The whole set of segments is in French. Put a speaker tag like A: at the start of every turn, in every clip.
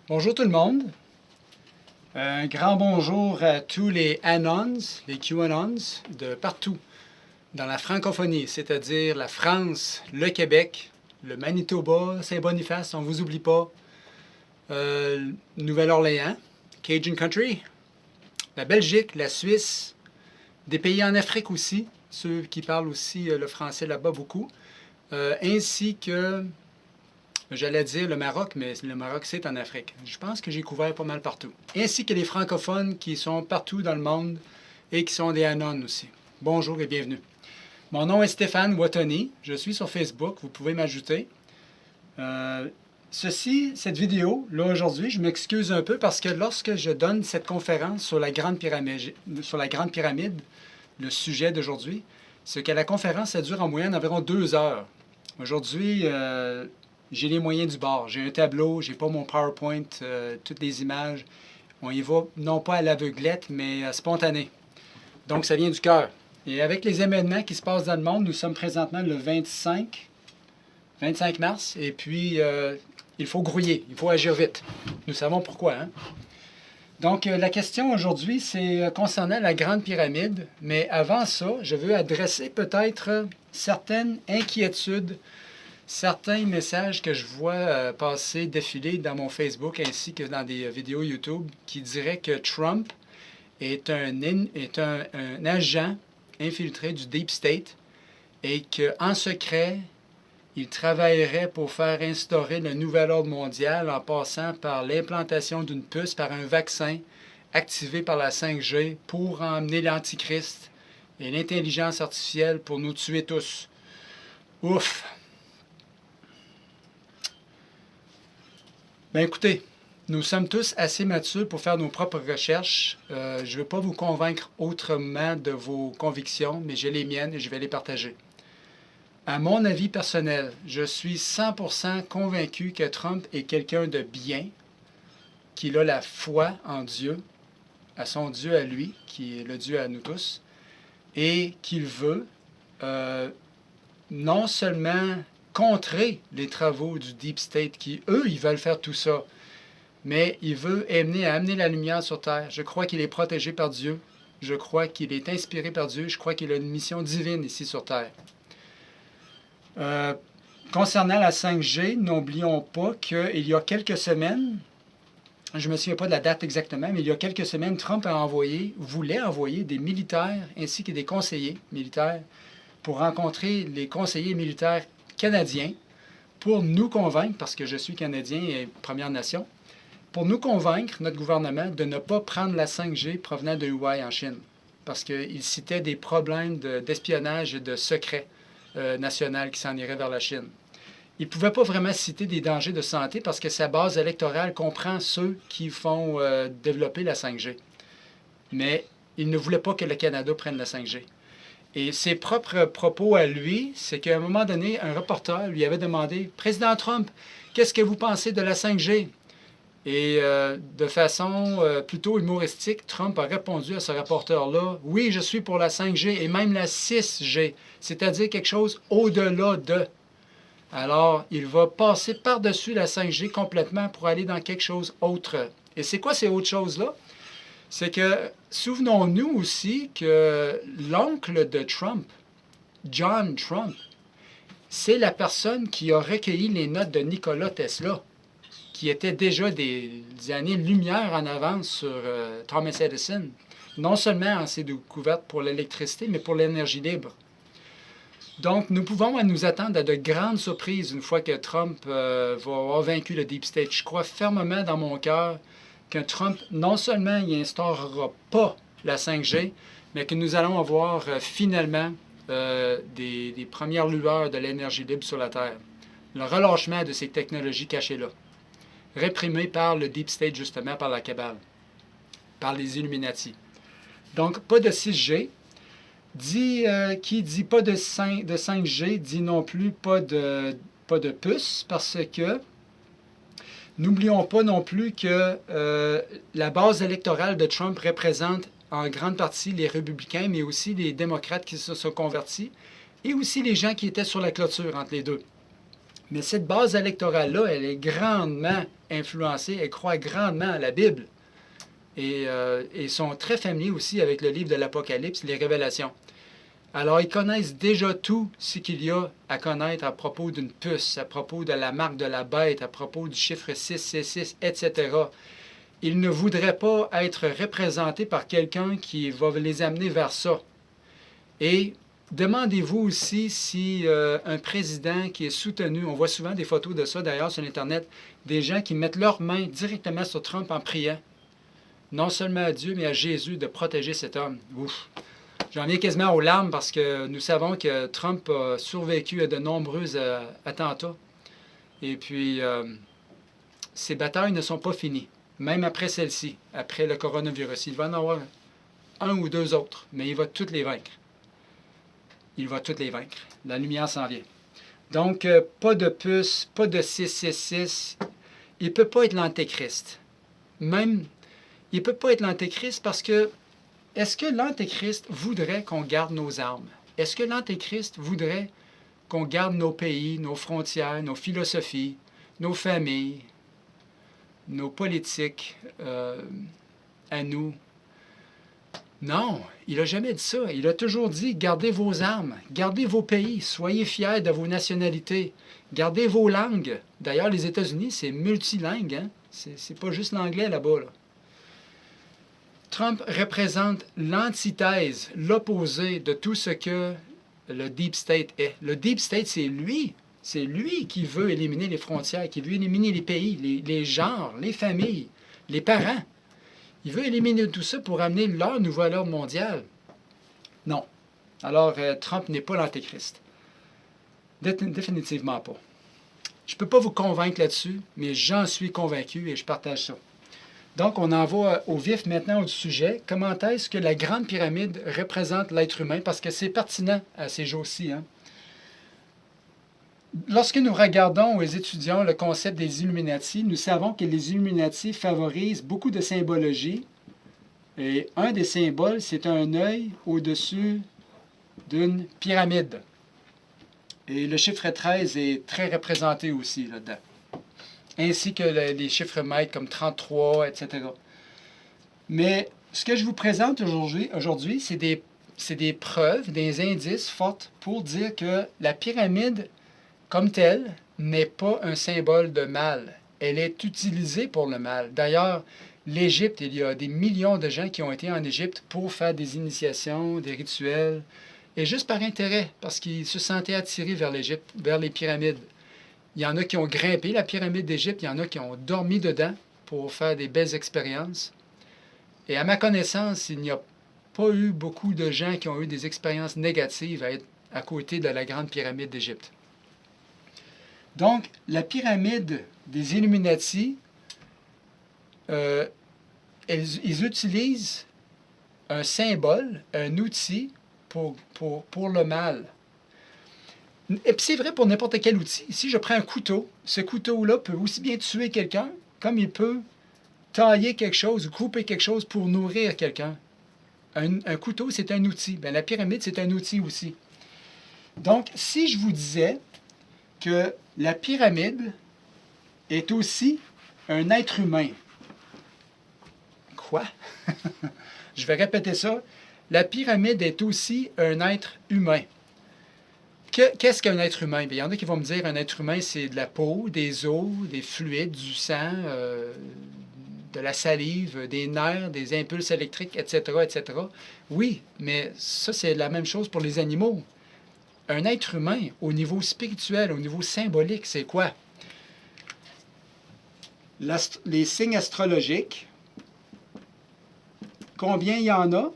A: Bonjour tout le monde. Un grand bonjour à tous les Anons, les QAnons de partout dans la francophonie, c'est-à-dire la France, le Québec, le Manitoba, Saint-Boniface, on ne vous oublie pas, Nouvelle-Orléans, Cajun Country, la Belgique, la Suisse, des pays en Afrique aussi, ceux qui parlent aussi le français là-bas beaucoup, ainsi que, j'allais dire le Maroc, mais le Maroc c'est en Afrique. Je pense que j'ai couvert pas mal partout. Ainsi que les francophones qui sont partout dans le monde et qui sont des Anons aussi. Bonjour et bienvenue. Mon nom est Stéphane Watoni, je suis sur Facebook, vous pouvez m'ajouter. Cette vidéo, là aujourd'hui, je m'excuse un peu parce que lorsque je donne cette conférence sur la Grande Pyramide, le sujet d'aujourd'hui, c'est que la conférence, ça dure en moyenne environ 2 heures. Aujourd'hui, j'ai les moyens du bord. J'ai un tableau, j'ai pas mon PowerPoint, toutes les images. On y va non pas à l'aveuglette, mais spontané. Donc, ça vient du cœur. Et avec les événements qui se passent dans le monde, nous sommes présentement le 25 mars, et puis il faut grouiller, il faut agir vite. Nous savons pourquoi, hein? Donc, la question aujourd'hui, c'est concernant la Grande Pyramide, mais avant ça, je veux adresser peut-être certaines inquiétudes, certains messages que je vois passer, défiler dans mon Facebook ainsi que dans des vidéos YouTube qui diraient que Trump est un agent infiltré du Deep State et qu'en secret, il travaillerait pour faire instaurer le nouvel ordre mondial en passant par l'implantation d'une puce, par un vaccin activé par la 5G pour emmener l'Antichrist et l'intelligence artificielle pour nous tuer tous. Ouf! Ben écoutez, nous sommes tous assez matures pour faire nos propres recherches. Je ne veux pas vous convaincre autrement de vos convictions, mais j'ai les miennes et je vais les partager. À mon avis personnel, je suis 100% convaincu que Trump est quelqu'un de bien, qu'il a la foi en Dieu, à son Dieu à lui, qui est le Dieu à nous tous, et qu'il veut non seulement contrer les travaux du Deep State, qui, eux, ils veulent faire tout ça, mais il veut amener la lumière sur Terre. Je crois qu'il est protégé par Dieu. Je crois qu'il est inspiré par Dieu. Je crois qu'il a une mission divine ici sur Terre. Concernant la 5G, n'oublions pas qu'il y a quelques semaines, je ne me souviens pas de la date exactement, mais il y a quelques semaines, Trump voulait envoyer des militaires ainsi que des conseillers militaires pour rencontrer les conseillers militaires canadiens pour nous convaincre, parce que je suis Canadien et Première Nation, pour nous convaincre, notre gouvernement, de ne pas prendre la 5G provenant de Huawei en Chine, parce qu'il citait des problèmes d'espionnage et de secret national qui s'en irait vers la Chine. Il ne pouvait pas vraiment citer des dangers de santé parce que sa base électorale comprend ceux qui font développer la 5G. Mais il ne voulait pas que le Canada prenne la 5G. Et ses propres propos à lui, c'est qu'à un moment donné, un reporter lui avait demandé « Président Trump, qu'est-ce que vous pensez de la 5G? » Et de façon plutôt humoristique, Trump a répondu à ce reporter-là « Oui, je suis pour la 5G et même la 6G, c'est-à-dire quelque chose au-delà de... » Alors, il va passer par-dessus la 5G complètement pour aller dans quelque chose autre. Et c'est quoi ces autres choses-là? C'est que, souvenons-nous aussi que l'oncle de Trump, John Trump, c'est la personne qui a recueilli les notes de Nikola Tesla, qui était déjà des années-lumière en avance sur Thomas Edison, non seulement en ses découvertes pour l'électricité, mais pour l'énergie libre. Donc, nous pouvons nous attendre à de grandes surprises une fois que Trump va avoir vaincu le Deep State. Je crois fermement dans mon cœur que Trump, non seulement il n'instaurera pas la 5G, mais que nous allons avoir finalement des premières lueurs de l'énergie libre sur la Terre. Le relâchement de ces technologies cachées-là, réprimées par le Deep State, justement, par la cabale, par les Illuminati. Donc, pas de 6G. Qui dit pas de 5G, dit non plus pas de puce, parce que n'oublions pas non plus que la base électorale de Trump représente en grande partie les républicains, mais aussi les démocrates qui se sont convertis, et aussi les gens qui étaient sur la clôture entre les deux. Mais cette base électorale-là, elle est grandement influencée, elle croit grandement à la Bible. Et ils sont très familiers aussi avec le livre de l'Apocalypse, les Révélations. Alors, ils connaissent déjà tout ce qu'il y a à connaître à propos d'une puce, à propos de la marque de la bête, à propos du chiffre 666, etc. Ils ne voudraient pas être représentés par quelqu'un qui va les amener vers ça. Et demandez-vous aussi si un président qui est soutenu, on voit souvent des photos de ça d'ailleurs sur Internet, des gens qui mettent leurs mains directement sur Trump en priant, non seulement à Dieu, mais à Jésus de protéger cet homme. Ouf! J'en viens quasiment aux larmes parce que nous savons que Trump a survécu à de nombreux attentats. Et puis, ces batailles ne sont pas finies, même après celle-ci, après le coronavirus. Il va en avoir un ou deux autres, mais il va toutes les vaincre. Il va toutes les vaincre. La lumière s'en vient. Donc, pas de puce, pas de 666. Il ne peut pas être l'Antéchrist. Même, il ne peut pas être l'Antéchrist parce que est-ce que l'Antéchrist voudrait qu'on garde nos armes? Est-ce que l'Antéchrist voudrait qu'on garde nos pays, nos frontières, nos philosophies, nos familles, nos politiques à nous? Non, il n'a jamais dit ça. Il a toujours dit, gardez vos armes, gardez vos pays, soyez fiers de vos nationalités, gardez vos langues. D'ailleurs, les États-Unis, c'est multilingue, hein? C'est pas juste l'anglais là-bas, là. Trump représente l'antithèse, l'opposé de tout ce que le Deep State est. Le Deep State, c'est lui. C'est lui qui veut éliminer les frontières, qui veut éliminer les pays, les genres, les familles, les parents. Il veut éliminer tout ça pour amener leur nouvel ordre mondial. Non. Alors, Trump n'est pas l'Antéchrist. Définitivement pas. Je ne peux pas vous convaincre là-dessus, mais j'en suis convaincu et je partage ça. Donc, on en va au vif maintenant du sujet. Comment est-ce que la Grande Pyramide représente l'être humain? Parce que c'est pertinent à ces jours-ci. Hein? Lorsque nous regardons et étudions le concept des Illuminati, nous savons que les Illuminati favorisent beaucoup de symbologie. Et un des symboles, c'est un œil au-dessus d'une pyramide. Et le chiffre 13 est très représenté aussi là-dedans. Ainsi que les chiffres maîtres comme 33, etc. Mais ce que je vous présente aujourd'hui, c'est des preuves, des indices forts pour dire que la pyramide, comme telle, n'est pas un symbole de mal. Elle est utilisée pour le mal. D'ailleurs, l'Égypte, il y a des millions de gens qui ont été en Égypte pour faire des initiations, des rituels, et juste par intérêt, parce qu'ils se sentaient attirés vers l'Égypte, vers les pyramides. Il y en a qui ont grimpé la pyramide d'Égypte, il y en a qui ont dormi dedans pour faire des belles expériences. Et à ma connaissance, il n'y a pas eu beaucoup de gens qui ont eu des expériences négatives à être à côté de la grande pyramide d'Égypte. Donc, la pyramide des Illuminati, ils utilisent un symbole, un outil pour le mal. Et puis c'est vrai pour n'importe quel outil. Si je prends un couteau, ce couteau-là peut aussi bien tuer quelqu'un, comme il peut tailler quelque chose ou couper quelque chose pour nourrir quelqu'un. Un couteau, c'est un outil. Bien, la pyramide, c'est un outil aussi. Donc, si je vous disais que la pyramide est aussi un être humain. Quoi? Je vais répéter ça. La pyramide est aussi un être humain. Qu'est-ce qu'un être humain? Bien, il y en a qui vont me dire qu'un être humain, c'est de la peau, des os, des fluides, du sang, de la salive, des nerfs, des impulses électriques, etc., etc. Oui, mais ça, c'est la même chose pour les animaux. Un être humain, au niveau spirituel, au niveau symbolique, c'est quoi? Les signes astrologiques, combien il y en a?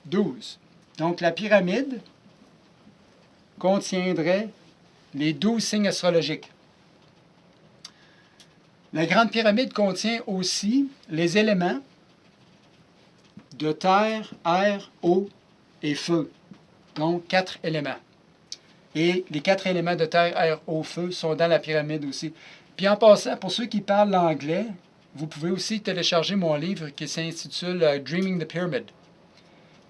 A: 12. Donc, la pyramide contiendrait les 12 signes astrologiques. La Grande Pyramide contient aussi les éléments de terre, air, eau et feu. Donc, 4 éléments. Et les 4 éléments de terre, air, eau, feu sont dans la pyramide aussi. Puis en passant, pour ceux qui parlent l'anglais, vous pouvez aussi télécharger mon livre qui s'intitule Dreaming the Pyramid.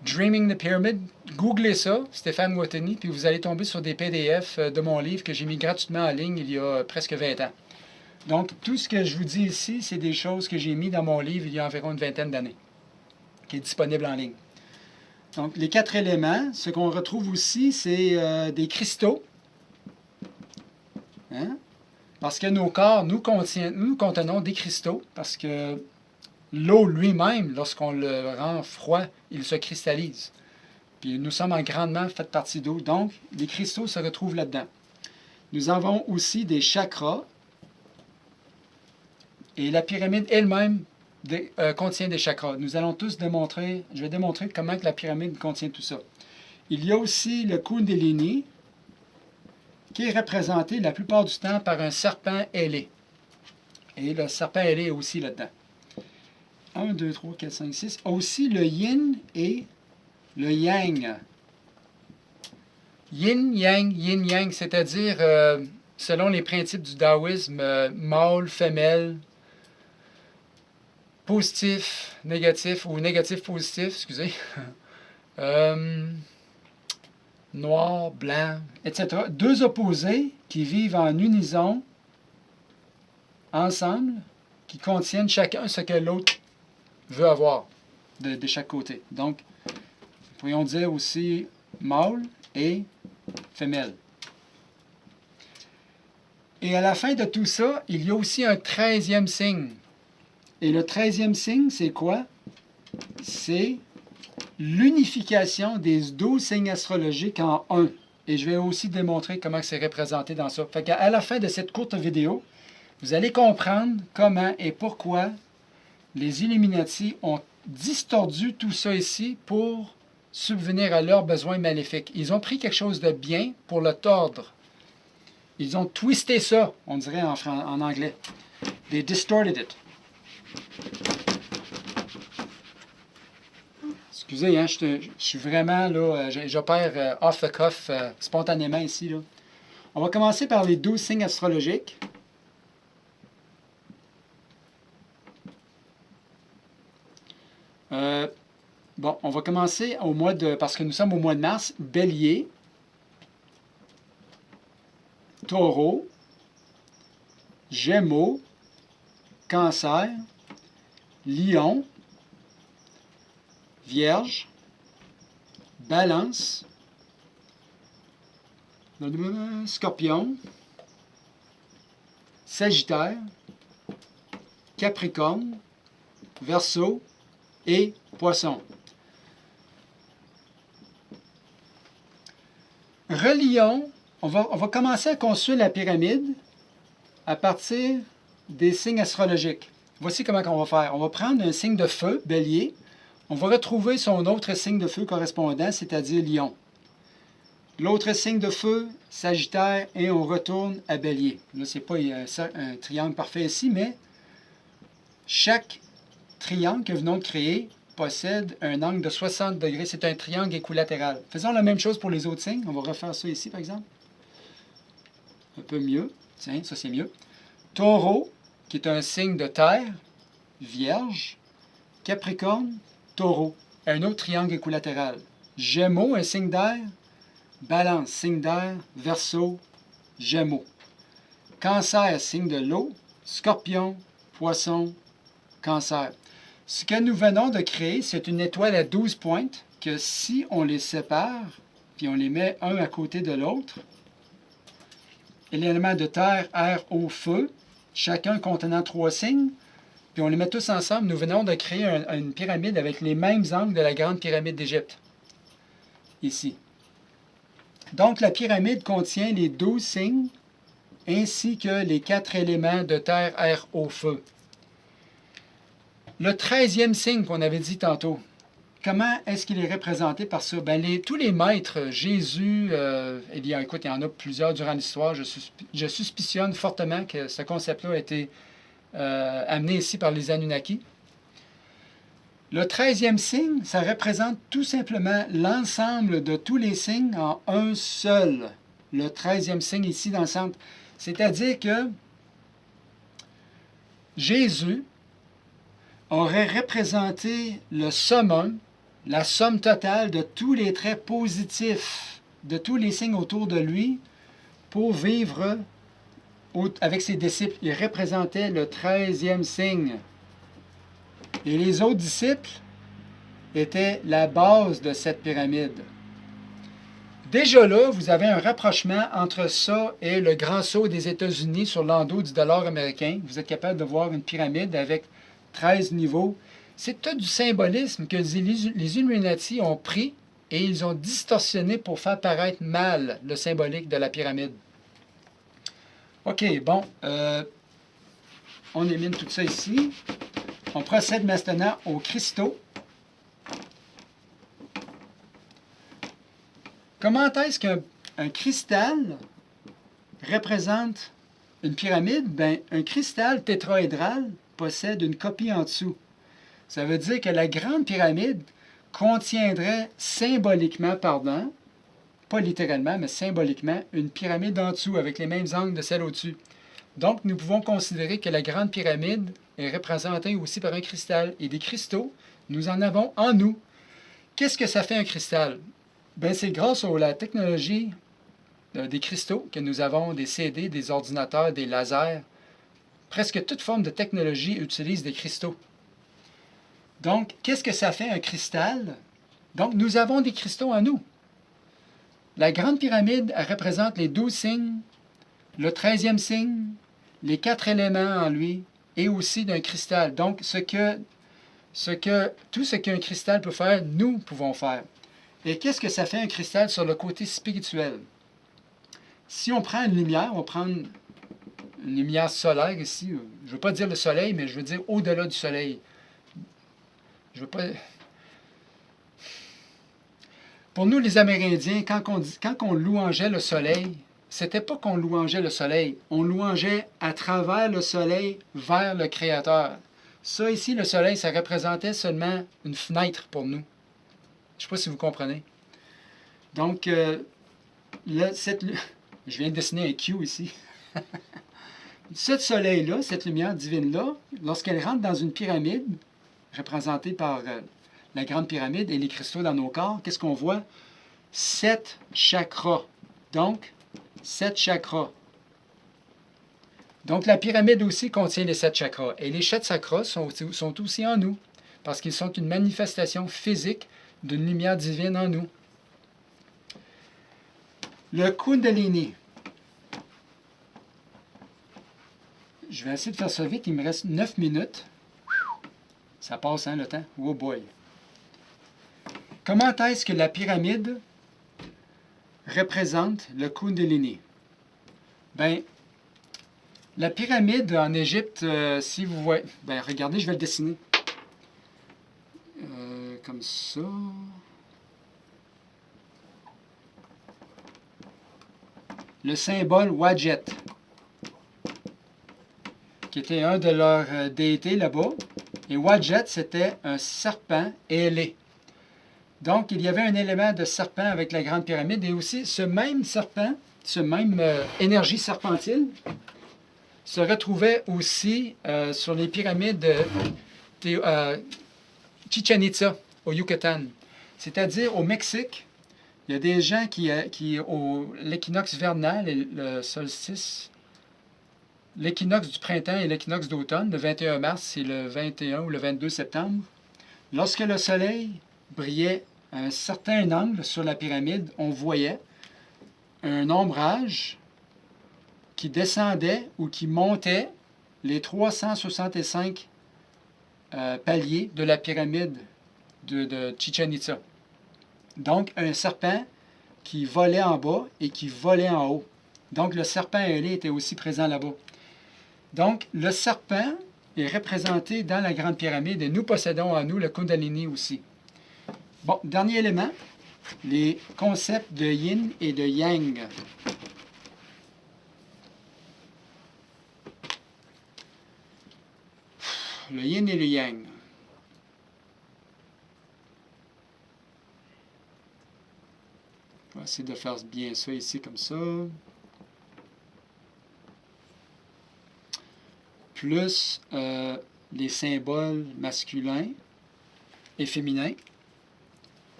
A: Dreaming the Pyramid, googlez ça, Stéphane Wateni, puis vous allez tomber sur des PDF de mon livre que j'ai mis gratuitement en ligne il y a presque 20 ans. Donc, tout ce que je vous dis ici, c'est des choses que j'ai mis dans mon livre il y a environ une vingtaine d'années, qui est disponible en ligne. Donc, les 4 éléments, ce qu'on retrouve aussi, c'est des cristaux. Hein? Parce que nos corps, nous contenons des cristaux, parce que l'eau lui-même, lorsqu'on le rend froid, il se cristallise. Puis nous sommes grandement fait partie d'eau, donc les cristaux se retrouvent là-dedans. Nous avons aussi des chakras, et la pyramide elle-même contient des chakras. Nous allons tous démontrer, je vais démontrer comment que la pyramide contient tout ça. Il y a aussi le Kundalini, qui est représenté la plupart du temps par un serpent ailé. Et le serpent ailé est aussi là-dedans. 1, 2, 3, 4, 5, 6. Aussi le yin et le yang. Yin, yang, c'est-à-dire, selon les principes du taoïsme, mâle, femelle, positif, négatif, ou négatif, positif, excusez. Noir, blanc, etc. Deux opposés qui vivent en unison, ensemble, qui contiennent chacun ce que l'autre veut avoir de chaque côté. Donc, pourrions dire aussi mâle et femelle. Et à la fin de tout ça, il y a aussi un 13e signe. Et le 13e signe, c'est quoi? C'est l'unification des 12 signes astrologiques en un. Et je vais aussi démontrer comment c'est représenté dans ça. Fait qu'à la fin de cette courte vidéo, vous allez comprendre comment et pourquoi les Illuminati ont distordu tout ça ici pour subvenir à leurs besoins maléfiques. Ils ont pris quelque chose de bien pour le tordre. Ils ont twisté ça, on dirait en anglais. They distorted it. Excusez, hein, je suis vraiment là, j'opère off the cuff, spontanément ici. Là. On va commencer par les 12 signes astrologiques. Bon, on va commencer au mois de, parce que nous sommes au mois de mars, Bélier, Taureau, Gémeaux, Cancer, Lion, Vierge, Balance, Scorpion, Sagittaire, Capricorne, Verseau et Poisson. Relions, on va commencer à construire la pyramide à partir des signes astrologiques. Voici comment on va faire. On va prendre un signe de feu, Bélier. On va retrouver son autre signe de feu correspondant, c'est-à-dire Lion. L'autre signe de feu, Sagittaire, et on retourne à Bélier. Là, ce n'est pas un triangle parfait ici, mais chaque triangle que nous venons de créer possède un angle de 60 degrés. C'est un triangle équilatéral. Faisons la même chose pour les autres signes. On va refaire ça ici, par exemple. Un peu mieux. Tiens, ça c'est mieux. Taureau, qui est un signe de terre. Vierge. Capricorne. Taureau. Un autre triangle équilatéral. Gémeaux, un signe d'air. Balance, signe d'air. Verseau. Gémeaux. Cancer, signe de l'eau. Scorpion. Poisson. Cancer. Ce que nous venons de créer, c'est une étoile à 12 pointes que si on les sépare, puis on les met un à côté de l'autre, et l'élément de terre, air, eau, feu, chacun contenant 3 signes, puis on les met tous ensemble, nous venons de créer une pyramide avec les mêmes angles de la grande pyramide d'Égypte. Ici. Donc la pyramide contient les 12 signes, ainsi que les 4 éléments de terre, air, eau, feu. Le 13e signe qu'on avait dit tantôt, comment est-ce qu'il est représenté par ça? Ben, tous les maîtres, Jésus, il y en a plusieurs durant l'histoire. Je suspicionne fortement que ce concept-là a été amené ici par les Anunnaki. Le 13e signe, ça représente tout simplement l'ensemble de tous les signes en un seul. Le 13e signe ici dans le centre. C'est-à-dire que Jésus aurait représenté le summum la somme totale de tous les traits positifs, de tous les signes autour de lui, pour vivre avec ses disciples. Il représentait le 13e signe. Et les autres disciples étaient la base de cette pyramide. Déjà là, vous avez un rapprochement entre ça et le grand saut des États-Unis sur l'endos du dollar américain. Vous êtes capable de voir une pyramide avec 13 niveaux. C'est tout du symbolisme que les Illuminati ont pris et ils ont distorsionné pour faire paraître mal le symbolique de la pyramide. OK, bon, on élimine tout ça ici. On procède maintenant aux cristaux. Comment est-ce qu'un cristal représente une pyramide? Bien, un cristal tétraédral possède une copie en dessous. Ça veut dire que la grande pyramide contiendrait symboliquement, pardon, pas littéralement, mais symboliquement, une pyramide en dessous avec les mêmes angles de celle au-dessus. Donc, nous pouvons considérer que la grande pyramide est représentée aussi par un cristal. Et des cristaux, nous en avons en nous. Qu'est-ce que ça fait un cristal? Bien, c'est grâce à la technologie des cristaux que nous avons des CD, des ordinateurs, des lasers. Presque toute forme de technologie utilise des cristaux. Donc, qu'est-ce que ça fait un cristal? Donc, nous avons des cristaux en nous. La grande pyramide, elle représente les 12 signes, le 13e signe, les 4 éléments en lui, et aussi d'un cristal. Donc, tout ce qu'un cristal peut faire, nous pouvons faire. Et qu'est-ce que ça fait un cristal sur le côté spirituel? Si on prend une lumière, on prend une lumière solaire ici. Je ne veux pas dire le soleil, mais je veux dire au-delà du soleil. Je veux pas... Pour nous, les Amérindiens, quand on louangeait le soleil, c'était pas qu'on louangeait le soleil. On louangeait à travers le soleil vers le Créateur. Ça ici, le soleil, ça représentait seulement une fenêtre pour nous. Je ne sais pas si vous comprenez. Donc, là, je viens de dessiner un Q ici. Ce soleil-là, cette lumière divine-là, lorsqu'elle rentre dans une pyramide, représentée par la grande pyramide et les cristaux dans nos corps, qu'est-ce qu'on voit? 7 chakras. Donc, 7 chakras. Donc, la pyramide aussi contient les 7 chakras. Et les 7 chakras sont aussi en nous, parce qu'ils sont une manifestation physique d'une lumière divine en nous. Le Kundalini. Je vais essayer de faire ça vite. Il me reste 9 minutes. Ça passe, hein, le temps? Oh boy! Comment est-ce que la pyramide représente le Kundalini? Bien, la pyramide en Égypte, si vous voyez... Bien, regardez, je vais le dessiner. Comme ça. Le symbole Wadjet, qui était un de leurs déités là-bas. Et Wadjet, c'était un serpent ailé. Donc, il y avait un élément de serpent avec la grande pyramide. Et aussi, ce même serpent, ce même énergie serpentine, se retrouvait aussi sur les pyramides de Chichen Itza, au Yucatan. C'est-à-dire au Mexique. Il y a des gens qui l'équinoxe vernal et le solstice, l'équinoxe du printemps et l'équinoxe d'automne, le 21 mars et le 21 ou le 22 septembre, lorsque le soleil brillait à un certain angle sur la pyramide, on voyait un ombrage qui descendait ou qui montait les 365 paliers de la pyramide de Chichen Itza. Donc, un serpent qui volait en bas et qui volait en haut. Donc, le serpent ailé était aussi présent là-bas. Donc, le serpent est représenté dans la grande pyramide et nous possédons en nous le Kundalini aussi. Bon, dernier élément, les concepts de yin et de yang. Le yin et le yang. On va essayer de faire bien ça ici comme ça. Plus les symboles masculins et féminins.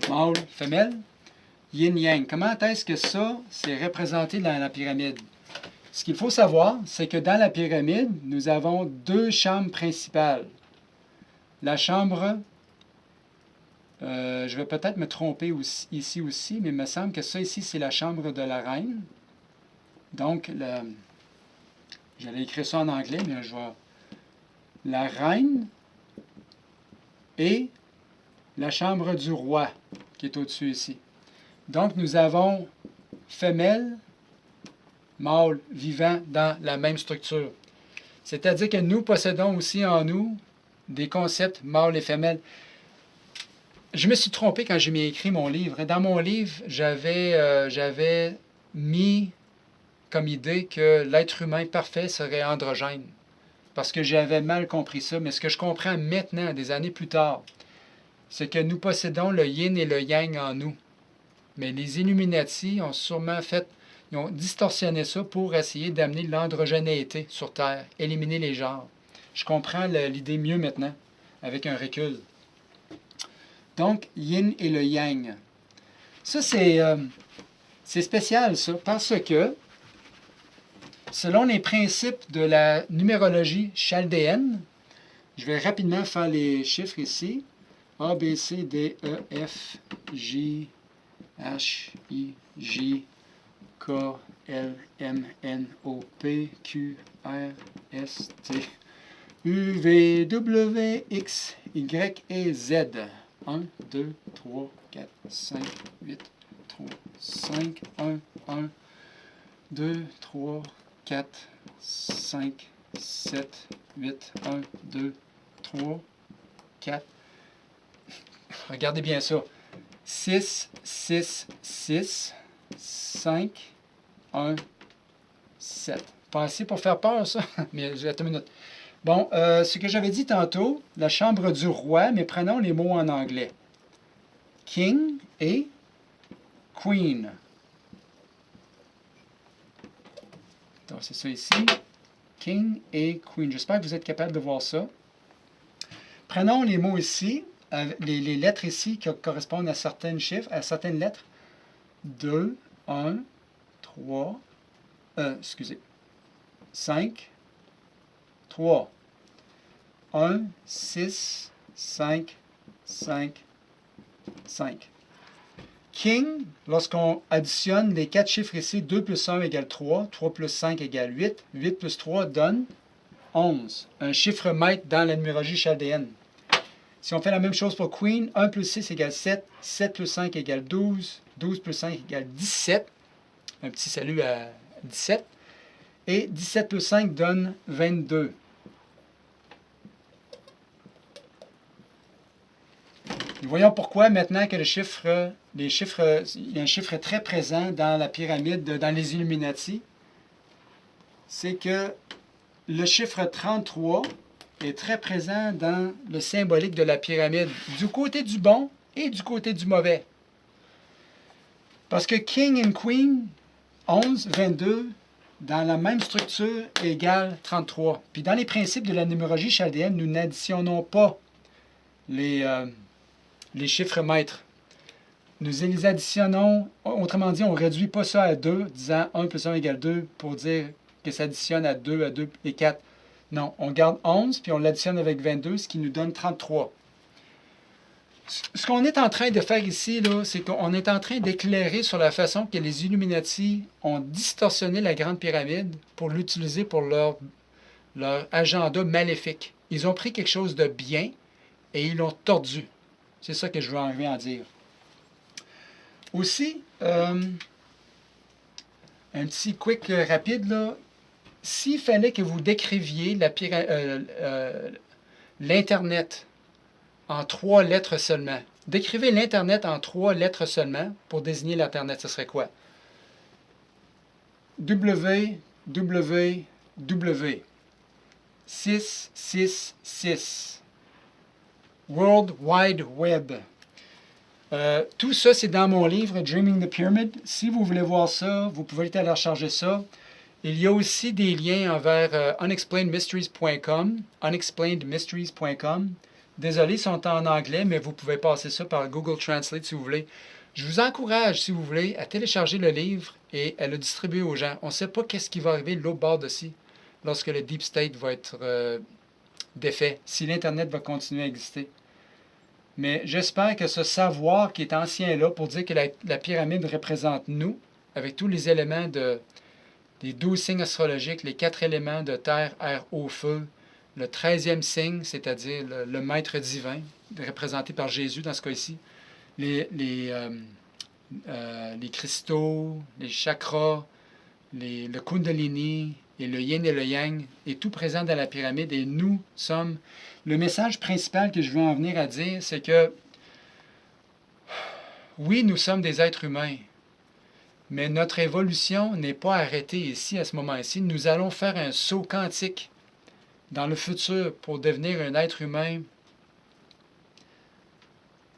A: mâle, femelle, yin-yang. Comment est-ce que ça, c'est représenté dans la pyramide? Ce qu'il faut savoir, c'est que dans la pyramide, nous avons deux chambres principales. La chambre, je vais peut-être me tromper aussi, ici aussi, mais il me semble que ça ici, c'est la chambre de la reine. Donc, j'allais écrire ça en anglais, mais je vais... La reine et la chambre du roi, qui est au-dessus ici. Donc, nous avons femelle, mâle, vivant dans la même structure. C'est-à-dire que nous possédons aussi en nous des concepts mâles et femelles. Je me suis trompé quand j'ai écrit mon livre. Dans mon livre, j'avais mis comme idée que l'être humain parfait serait androgène. Parce que j'avais mal compris ça. Mais ce que je comprends maintenant, des années plus tard, c'est que nous possédons le yin et le yang en nous. Mais les Illuminati ont sûrement ils ont distorsionné ça pour essayer d'amener l'androgénéité sur Terre, éliminer les genres. Je comprends l'idée mieux maintenant, avec un recul. Donc, yin et le yang. Ça, c'est spécial, ça, parce que, selon les principes de la numérologie chaldéenne, je vais rapidement faire les chiffres ici. A, B, C, D, E, F, J, H, I, J, K, L, M, N, O, P, Q, R, S, T, U, V, W, X, Y et Z. 1, 2, 3, 4, 5, 8, 3, 5, 1, 1, 2, 3, 4, 5, 7, 8, 1, 2, 3, 4. Regardez bien ça. 6, 6, 6, 5, 1, 7. Pas assez pour faire peur, ça? Mais attends une minute. Bon, ce que j'avais dit tantôt, la chambre du roi, mais prenons les mots en anglais. King et Queen. Donc, c'est ça ici. King et Queen. J'espère que vous êtes capable de voir ça. Prenons les mots ici, les lettres ici qui correspondent à certains chiffres, à certaines lettres. 2, 1, 3, excusez, 5, 3, 1, 6, 5, 5, 5. King, lorsqu'on additionne les 4 chiffres ici, 2 plus 1 égale 3, 3 plus 5 égale 8, 8 plus 3 donne 11. Un chiffre maître dans la numérologie chaldéenne. Si on fait la même chose pour Queen, 1 plus 6 égale 7, 7 plus 5 égale 12, 12 plus 5 égale 17. Un petit salut à 17. Et 17 plus 5 donne 22. Nous voyons pourquoi maintenant que il y a un chiffre très présent dans la pyramide, dans les Illuminati, c'est que le chiffre 33 est très présent dans le symbolique de la pyramide, du côté du bon et du côté du mauvais. Parce que King et Queen, 11, 22, dans la même structure, égale 33. Puis dans les principes de la numérologie chaldéenne, nous n'additionnons pas les chiffres maîtres. Nous les additionnons, autrement dit, on ne réduit pas ça à 2, disant 1 plus 1 égale 2 pour dire que ça additionne à 2 et 4. Non, on garde 11, puis on l'additionne avec 22, ce qui nous donne 33. Ce qu'on est en train de faire ici, c'est qu'on est en train d'éclairer sur la façon que les Illuminati ont distorsionné la Grande Pyramide pour l'utiliser pour leur agenda maléfique. Ils ont pris quelque chose de bien et ils l'ont tordu. C'est ça que je veux arriver à dire. Aussi, un petit quick rapide, là. S'il fallait que vous décriviez l'Internet en 3 lettres seulement, décrivez l'Internet en 3 lettres seulement pour désigner l'Internet, ce serait quoi? W, W, W. 6, 6, 6. World Wide Web. Tout ça, c'est dans mon livre Dreaming the Pyramid. Si vous voulez voir ça, vous pouvez télécharger ça. Il y a aussi des liens envers unexplainedmysteries.com, unexplainedmysteries.com. Désolé, ils sont en anglais, mais vous pouvez passer ça par Google Translate si vous voulez. Je vous encourage, si vous voulez, à télécharger le livre et à le distribuer aux gens. On ne sait pas qu'est-ce qui va arriver de l'autre bord de ci lorsque le Deep State va être défait, si l'Internet va continuer à exister. Mais j'espère que ce savoir qui est ancien là, pour dire que la pyramide représente nous, avec tous les éléments des 12 signes astrologiques, les 4 éléments de terre, air, eau, feu, le 13e signe, c'est-à-dire le maître divin, représenté par Jésus dans ce cas-ci, les cristaux, les chakras, le kundalini, et le yin et le yang, est tout présent dans la pyramide et nous sommes... Le message principal que je veux en venir à dire, c'est que oui, nous sommes des êtres humains, mais notre évolution n'est pas arrêtée ici, à ce moment-ci. Nous allons faire un saut quantique dans le futur pour devenir un être humain.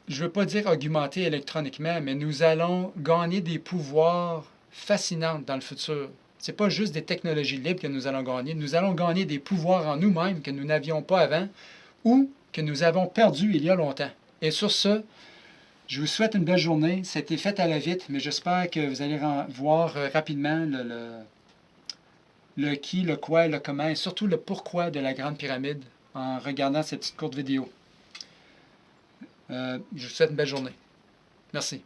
A: Je ne veux pas dire augmenté électroniquement, mais nous allons gagner des pouvoirs fascinants dans le futur. Ce n'est pas juste des technologies libres que nous allons gagner des pouvoirs en nous-mêmes que nous n'avions pas avant ou que nous avons perdus il y a longtemps. Et sur ce, je vous souhaite une belle journée. C'était fait à la vite, mais j'espère que vous allez voir rapidement le qui, le quoi, le comment et surtout le pourquoi de la Grande Pyramide en regardant cette petite courte vidéo. Je vous souhaite une belle journée. Merci.